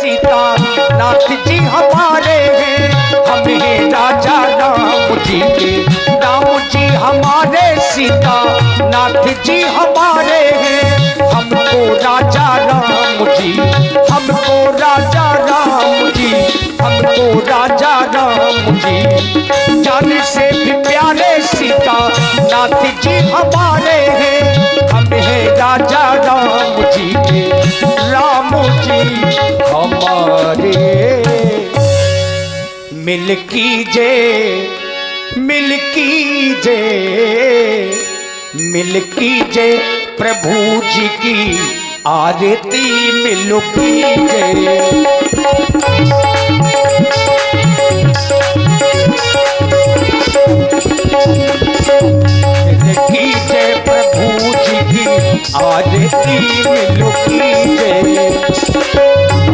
सीता नाथ जी हमारे हैं, हम हैं राजा राम जी के। राम जी हमारे सीता नाथ जी हमारे हैं, हमको राजा राम जी, हमको राजा राम जी, हमको राजा राम जी। जान से भी प्यारे सीता नाथ जी हमारे हैं, हम हैं राजा राम जी के। राम जी हमारे मिल कीजे, मिल कीजे, मिल कीजे प्रभु जी की आरती मिल कीजे। मिल कीजे प्रभु जी की आरती मिल कीजे।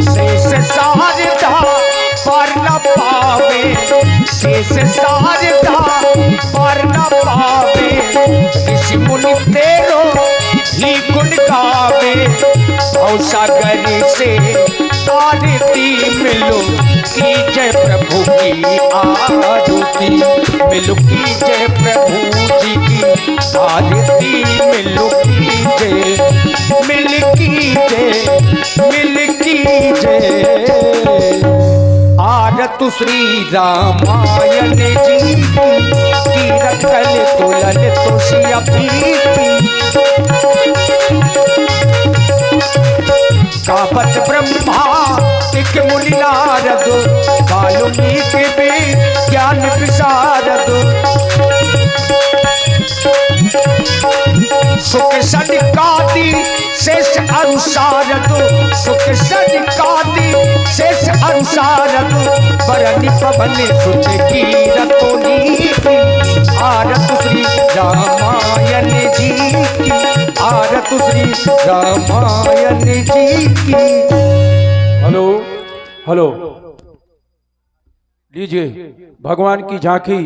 शेष शारदा पर न पावे, शेष शारदा पर न पावे, ऋषि मुनि तेरो ही गुण गावे। भव सागर से आरती मिलो की जय प्रभु की आरती, मिलो की जय प्रभु जी की आरती मिलो की जय, मिल की जय, मिल की जय। आरतु श्री रामायण जी की रखल तुलन तुषिया प्रीति। गावत ब्रह्मा एक मुनि नारद, वाल्मीकि भी ज्ञान विशारद। सुख सनिकादि शेष अनुसारद, सुख सनिकादि शेष अनुसारद। बरनि पवन सुत कीरतो नीति, आरत श्री रामायण जी की, आरत श्री रामायण जी की। हेलो हेलो, लीजिए भगवान की झांकी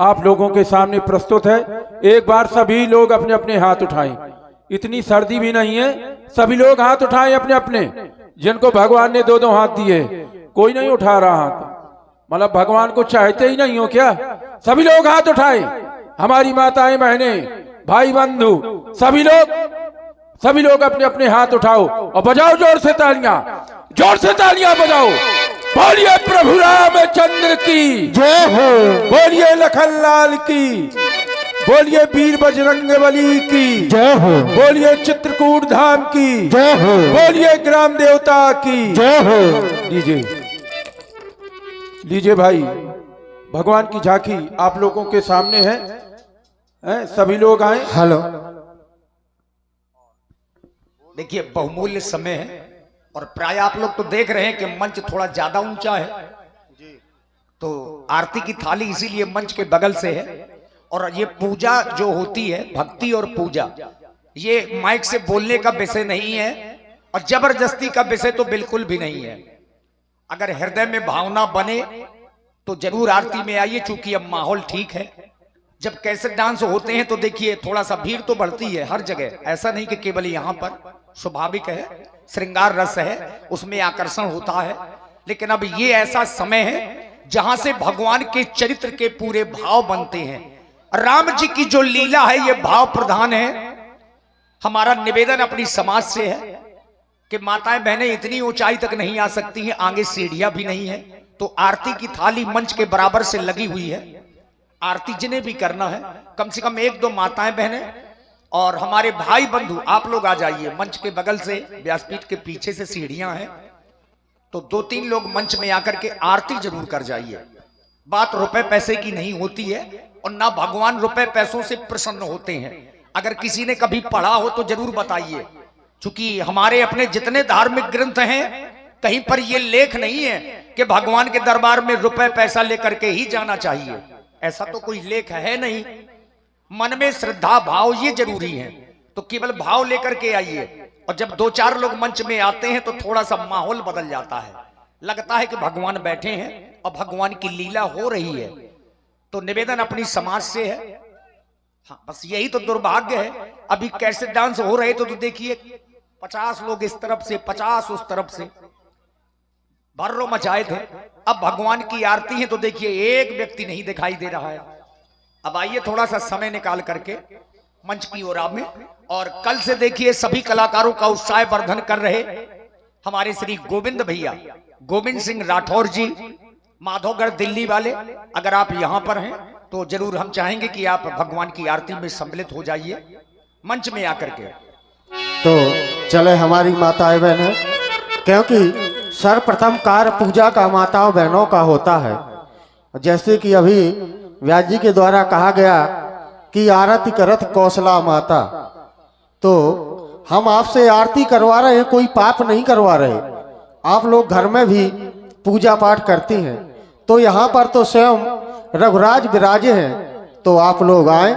आप लोगों के सामने प्रस्तुत है। एक बार सभी लोग अपने अपने हाथ उठाएं, इतनी सर्दी भी नहीं है, सभी लोग हाथ उठाएं अपने अपने, जिनको भगवान ने दो दो हाथ दिए। कोई नहीं उठा रहा हाथ, मतलब भगवान को चाहते ही नहीं हो क्या? सभी लोग हाथ उठाएं, हमारी माताएं बहनें भाई बंधु सभी लोग अपने अपने हाथ उठाओ और बजाओ जोर से तालियां, जोर से तालियां बजाओ। बोलिए प्रभु रामचंद्र की जय हो, बोलिए लखन लाल की, बोलिए वीर बजरंगबली की जय हो, बोलिए चित्रकूट धाम की जय हो, बोलिए ग्राम देवता की जय हो। लीजिए लीजिए भाई, भगवान की झांकी आप लोगों के सामने है, सभी लोग आए। हेलो, देखिए बहुमूल्य समय है और प्राय आप लोग तो देख रहे हैं कि मंच थोड़ा ज्यादा ऊंचा है, तो आरती की थाली इसीलिए मंच के बगल से है। और ये पूजा जो होती है, भक्ति और पूजा, ये माइक से बोलने का विषय नहीं है और जबरदस्ती का विषय तो बिल्कुल भी नहीं है। अगर हृदय में भावना बने तो जरूर आरती में आइए, चूंकि अब माहौल ठीक है। जब कैसे डांस होते हैं तो देखिए थोड़ा सा भीड़ तो बढ़ती है हर जगह, ऐसा नहीं कि केवल यहाँ पर, स्वाभाविक है, श्रृंगार रस है, उसमें आकर्षण होता है। लेकिन अब ये ऐसा समय है जहां से भगवान के चरित्र के पूरे भाव बनते हैं। राम जी की जो लीला है ये भाव प्रधान है। हमारा निवेदन अपनी समाज से है कि माताएं बहनें इतनी ऊंचाई तक नहीं आ सकती हैं, आगे सीढ़ियां भी नहीं है, तो आरती की थाली मंच के बराबर से लगी हुई है। आरती जिन्हें भी करना है, कम से कम एक दो माताएं बहनें और हमारे भाई बंधु आप लोग आ जाइए। मंच के बगल से, व्यासपीठ के पीछे से सीढ़ियां हैं, तो दो तीन लोग मंच में आकर के आरती जरूर कर जाइए। बात रुपए पैसे की नहीं होती है और ना भगवान रुपए पैसों से प्रसन्न होते हैं। अगर किसी ने कभी पढ़ा हो तो जरूर बताइए, क्योंकि हमारे अपने जितने धार्मिक ग्रंथ हैं कहीं पर यह लेख नहीं है कि भगवान के दरबार में रुपए पैसा लेकर के ही जाना चाहिए, ऐसा तो कोई लेख है नहीं। मन में श्रद्धा भाव ये जरूरी है, तो केवल भाव लेकर के आइए। और जब दो चार लोग मंच में आते हैं तो थोड़ा सा माहौल बदल जाता है, लगता है कि भगवान बैठे हैं और भगवान की लीला हो रही है। तो निवेदन अपनी समाज से है। हाँ, बस यही तो दुर्भाग्य है, अभी कैसे डांस हो रहे तो देखिए 50 लोग इस तरफ से 50 उस तरफ से, भर्रो मचाए थे। अब भगवान की आरती है तो देखिए एक व्यक्ति नहीं दिखाई दे रहा है। अब आइए थोड़ा सा समय निकाल करके मंच की ओर आप में, और कल से देखिए सभी कलाकारों का उत्साह वर्धन कर रहे हमारे श्री गोविंद भैया, गोविंद सिंह राठौर जी, माधोगढ़ दिल्ली वाले। अगर आप यहां पर हैं तो जरूर हम चाहेंगे कि आप भगवान की आरती में सम्मिलित हो जाइए मंच में आकर के। तो चले हमारी माताएं बहनें, क्योंकि सर्वप्रथम कार्य पूजा का माताओं बहनों का होता है। जैसे कि अभी व्यास जी के द्वारा कहा गया कि आरती करत कौशला माता, तो हम आपसे आरती करवा रहे हैं, कोई पाप नहीं करवा रहे। आप लोग घर में भी पूजा पाठ करती हैं, तो यहाँ पर तो स्वयं रघुराज विराजे हैं, तो आप लोग आए